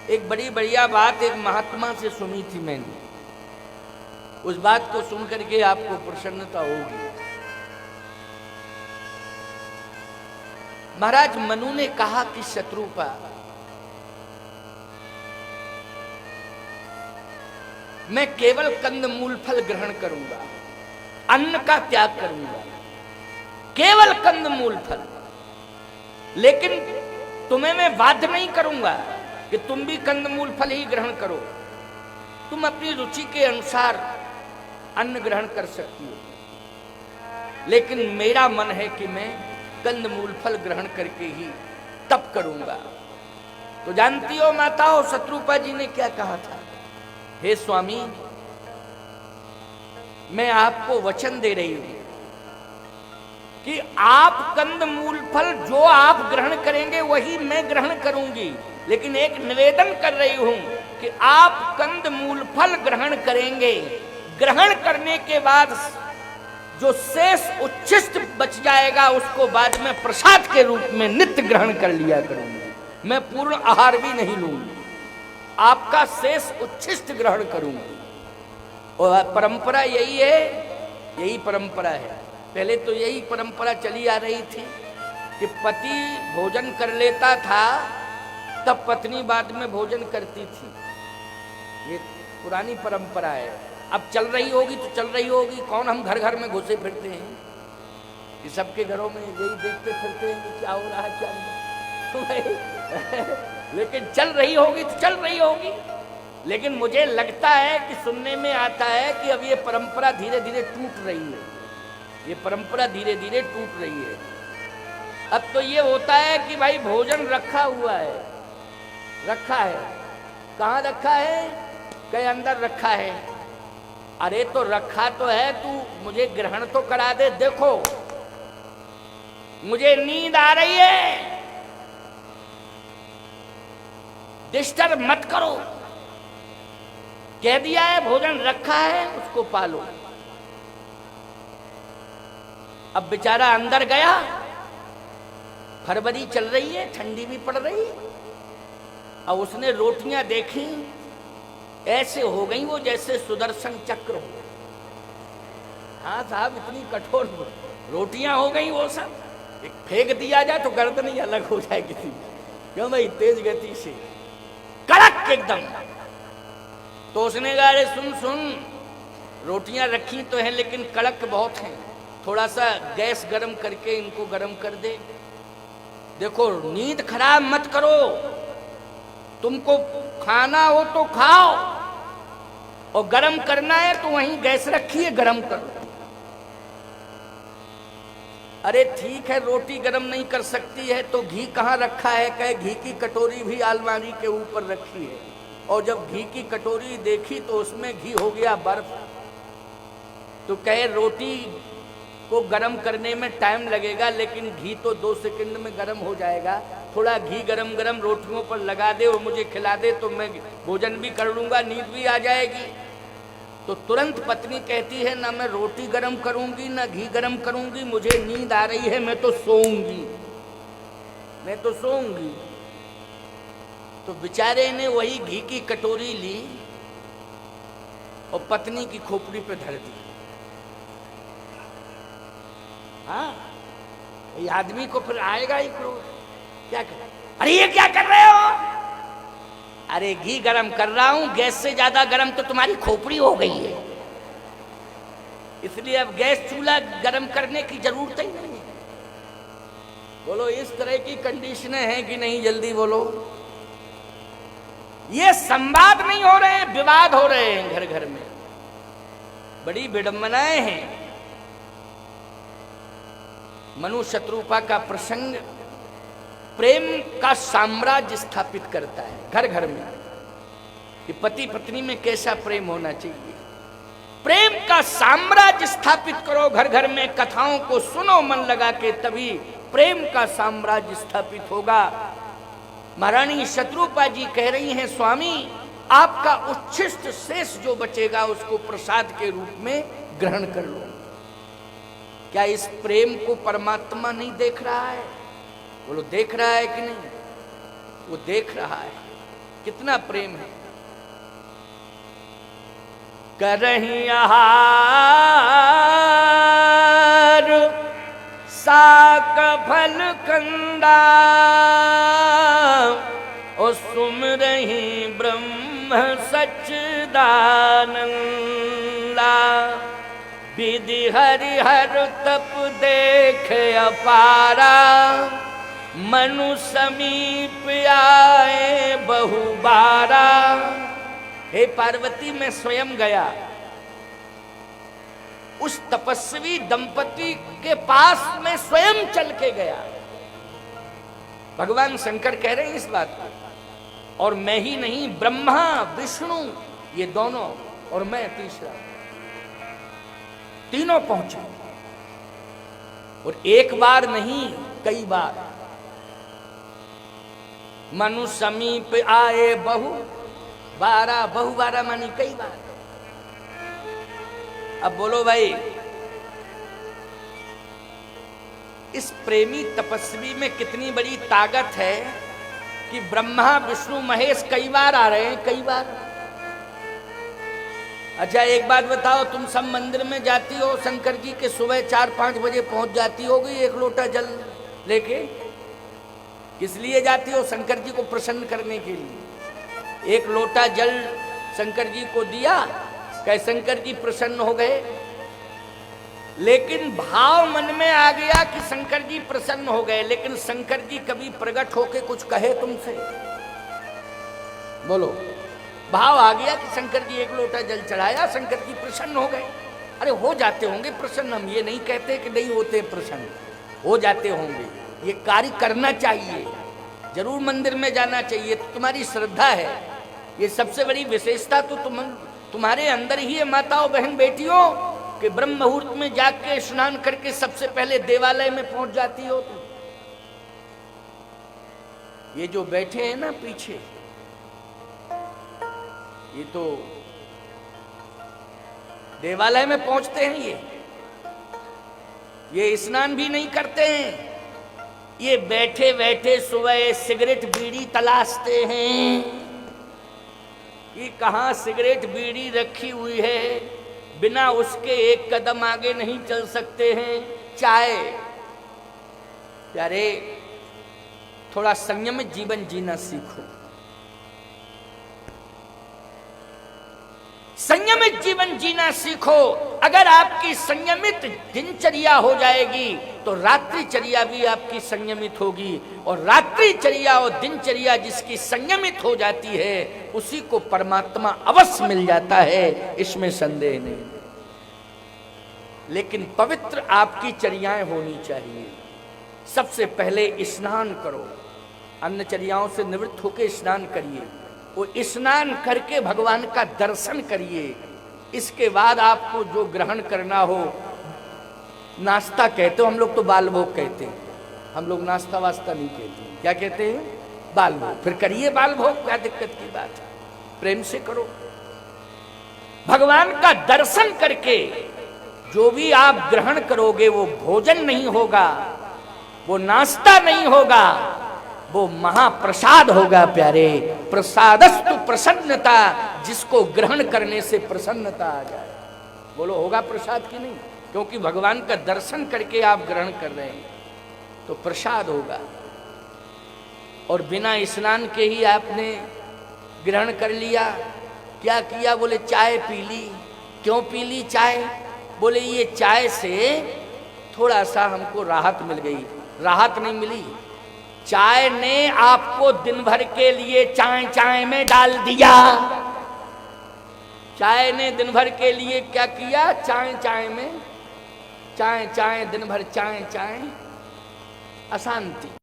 एक बड़ी बढ़िया बात एक महात्मा से सुनी थी मैंने, उस बात को सुन करके आपको प्रसन्नता होगी। महाराज मनु ने कहा कि शत्रुपा, मैं केवल कंद मूल फल ग्रहण करूंगा, अन्न का त्याग करूंगा, केवल कंद मूल फल। लेकिन तुम्हें मैं बाध्य नहीं करूंगा कि तुम भी कंद मूल फल ही ग्रहण करो, तुम अपनी रुचि के अनुसार अन्न ग्रहण कर सकती हो। लेकिन मेरा मन है कि मैं कंद मूल फल ग्रहण करके ही तप करूंगा। तो जानती हो माताओं, शत्रुपा जी ने क्या कहा था? हे स्वामी, मैं आपको वचन दे रही हूं कि आप कंद मूल फल जो आप ग्रहण करेंगे वही मैं ग्रहण करूंगी। लेकिन एक निवेदन कर रही हूं कि आप कंद मूल फल ग्रहण करेंगे, ग्रहण करने के बाद जो शेष उच्छिष्ट बच जाएगा उसको बाद में प्रसाद के रूप में नित्य ग्रहण कर लिया करूंगी। मैं पूर्ण आहार भी नहीं लूंगी, आपका शेष उच्छिष्ट ग्रहण करूंगी। और परंपरा यही है, यही परंपरा है। पहले तो यही परंपरा चली आ रही थी कि पति भोजन कर लेता था तब पत्नी बाद में भोजन करती थी। ये पुरानी परंपरा है, अब चल रही होगी तो चल रही होगी। कौन हम घर घर में घुसे फिरते हैं कि सबके घरों में यही देखते फिरते हैं कि क्या हो रहा है क्या नहीं। लेकिन चल रही होगी तो चल रही होगी। लेकिन मुझे लगता है कि सुनने में आता है कि अब ये परंपरा धीरे धीरे टूट रही है, ये परंपरा धीरे धीरे टूट रही है। अब तो ये होता है कि भाई भोजन रखा हुआ है, रखा है, कहाँ रखा है? कहीं अंदर रखा है। अरे तो रखा तो है, तू मुझे ग्रहण तो करा दे। देखो मुझे नींद आ रही है, डिस्टर्ब मत करो। कह दिया है भोजन रखा है, उसको पालो। अब बेचारा अंदर गया, फरवरी चल रही है, ठंडी भी पड़ रही है। अब उसने रोटियां देखी, ऐसे हो गई वो जैसे सुदर्शन चक्र हो। हाँ साहब, इतनी कठोर रोटियां हो गई वो सब। एक फेंक दिया जाए तो गर्दन ही अलग हो जाए किसी, क्यों भाई, तेज गति से कड़क एकदम। तो उसने कहा अरे सुन सुन, रोटियां रखी तो हैं लेकिन कड़क बहुत हैं, थोड़ा सा गैस गरम करके इनको गरम कर दे। देखो नींद खराब मत करो, तुमको खाना हो तो खाओ, और गरम करना है तो वहीं गैस रखी है, गरम करो। अरे ठीक है, रोटी गरम नहीं कर सकती है तो घी कहाँ रखा है? कहे घी की कटोरी भी अलमारी के ऊपर रखी है। और जब घी की कटोरी देखी तो उसमें घी हो गया बर्फ। तो कहे रोटी को गरम करने में टाइम लगेगा, लेकिन घी तो 2 सेकंड में गरम हो जाएगा। थोड़ा घी गरम गरम रोटियों पर लगा दे और मुझे खिला दे तो मैं भोजन भी कर लूंगा, नींद भी आ जाएगी। तो तुरंत पत्नी कहती है ना मैं रोटी गरम करूंगी ना घी गरम करूंगी, मुझे नींद आ रही है, मैं तो सोऊंगी, मैं तो सोऊंगी। तो बेचारे ने वही घी की कटोरी ली और पत्नी की खोपड़ी पे धर दी। हाँ, ये आदमी को फिर आएगा ही क्रोध, क्या कर, अरे ये क्या कर रहे हो? अरे घी गरम कर रहा हूं, गैस से ज्यादा गरम तो तुम्हारी खोपड़ी हो गई है, इसलिए अब गैस चूल्हा गरम करने की जरूरत ही नहीं है। बोलो इस तरह की कंडीशनें हैं कि नहीं? जल्दी बोलो। ये संवाद नहीं हो रहे हैं, विवाद हो रहे हैं घर घर में, बड़ी विडंबनाएं हैं। मनु शत्रुपा का प्रसंग प्रेम का साम्राज्य स्थापित करता है घर घर में, कि पति पत्नी में कैसा प्रेम होना चाहिए। प्रेम का साम्राज्य स्थापित करो घर घर में, कथाओं को सुनो मन लगा के, तभी प्रेम का साम्राज्य स्थापित होगा। महारानी शत्रुपा जी कह रही हैं स्वामी, आपका उच्छिष्ट शेष जो बचेगा उसको प्रसाद के रूप में ग्रहण कर लो। क्या इस प्रेम को परमात्मा नहीं देख रहा है? बोलो देख रहा है कि नहीं? वो देख रहा है। कितना प्रेम है। करही आहार साक फल कंदा, और सुमरहि ब्रह्म सच्चिदानंदा। विधि हरिहर तप देख अपारा, मनु समीप आए बहु बारा। हे पार्वती, मैं स्वयं गया उस तपस्वी दंपति के पास, मैं स्वयं चल के गया। भगवान शंकर कह रहे हैं इस बात को। और मैं ही नहीं, ब्रह्मा विष्णु ये दोनों, और मैं तीसरा, तीनों पहुंचे। और एक बार नहीं, कई बार। मनु समीप आए बहु बारा, बहु बारा मानी कई बार। अब बोलो भाई, इस प्रेमी तपस्वी में कितनी बड़ी ताकत है कि ब्रह्मा विष्णु महेश कई बार आ रहे हैं, कई बार। अच्छा एक बात बताओ, तुम सब मंदिर में जाती हो, शंकर जी के सुबह 4-5 बजे पहुंच जाती होगी एक लोटा जल लेके। किस लिए जाती हो? शंकर जी को प्रसन्न करने के लिए। एक लोटा जल शंकर जी को दिया, कहे शंकर जी प्रसन्न हो गए। लेकिन भाव मन में आ गया कि शंकर जी प्रसन्न हो गए, लेकिन शंकर जी कभी प्रकट होके कुछ कहे तुमसे? बोलो, भाव आ गया कि शंकर जी एक लोटा जल चढ़ाया, शंकर जी प्रसन्न हो गए। अरे हो जाते होंगे प्रसन्न, हम ये नहीं कहते कि नहीं होते प्रसन्न, हो जाते होंगे। ये कार्य करना चाहिए, जरूर मंदिर में जाना चाहिए, तो तुम्हारी श्रद्धा है। ये सबसे बड़ी विशेषता तो तुम्हारे अंदर ही है, माताओं बहन बेटियों, कि ब्रह्म मुहूर्त में जाके स्नान करके सबसे पहले देवालय में पहुंच जाती हो तुम। ये जो बैठे हैं ना पीछे, ये तो देवालय में पहुंचते हैं। ये स्नान भी नहीं करते हैं, ये बैठे बैठे सुबह सिगरेट बीड़ी तलाशते हैं कि कहां सिगरेट बीड़ी रखी हुई है, बिना उसके एक कदम आगे नहीं चल सकते हैं। चाय, प्यारे थोड़ा संयमित जीवन जीना सीखो। संयमित जीवन जीना सीखो। अगर आपकी संयमित दिनचर्या हो जाएगी तो रात्रिचर्या भी आपकी संयमित होगी, और रात्रिचर्या और दिनचर्या जिसकी संयमित हो जाती है उसी को परमात्मा अवश्य मिल जाता है, इसमें संदेह नहीं। लेकिन पवित्र आपकी चर्याएं होनी चाहिए। सबसे पहले स्नान करो, अन्नचर्याओं से निवृत्त होकर स्नान करिए, वो स्नान करके भगवान का दर्शन करिए। इसके बाद आपको जो ग्रहण करना हो, नाश्ता कहते हो, हम लोग तो बाल भोग कहते हैं, हम लोग नाश्ता वास्ता नहीं कहते। क्या कहते हैं? बाल भोग। फिर करिए बाल भोग, क्या दिक्कत की बात है, प्रेम से करो। भगवान का दर्शन करके जो भी आप ग्रहण करोगे वो भोजन नहीं होगा, वो नाश्ता नहीं होगा, वो महाप्रसाद होगा। प्यारे, प्रसादस्तु प्रसन्नता, जिसको ग्रहण करने से प्रसन्नता आ जाए। बोलो, होगा प्रसाद की नहीं? क्योंकि भगवान का दर्शन करके आप ग्रहण कर रहे हैं तो प्रसाद होगा। और बिना स्नान के ही आपने ग्रहण कर लिया। क्या किया? बोले चाय पी ली। क्यों पी ली चाय? बोले ये चाय से थोड़ा सा हमको राहत मिल गई। राहत नहीं मिली, चाय ने आपको दिन भर के लिए चाय चाय में डाल दिया। चाय ने दिन भर के लिए क्या किया? चाय चाय में, चाय चाय दिन भर चाय चाय, अशांति।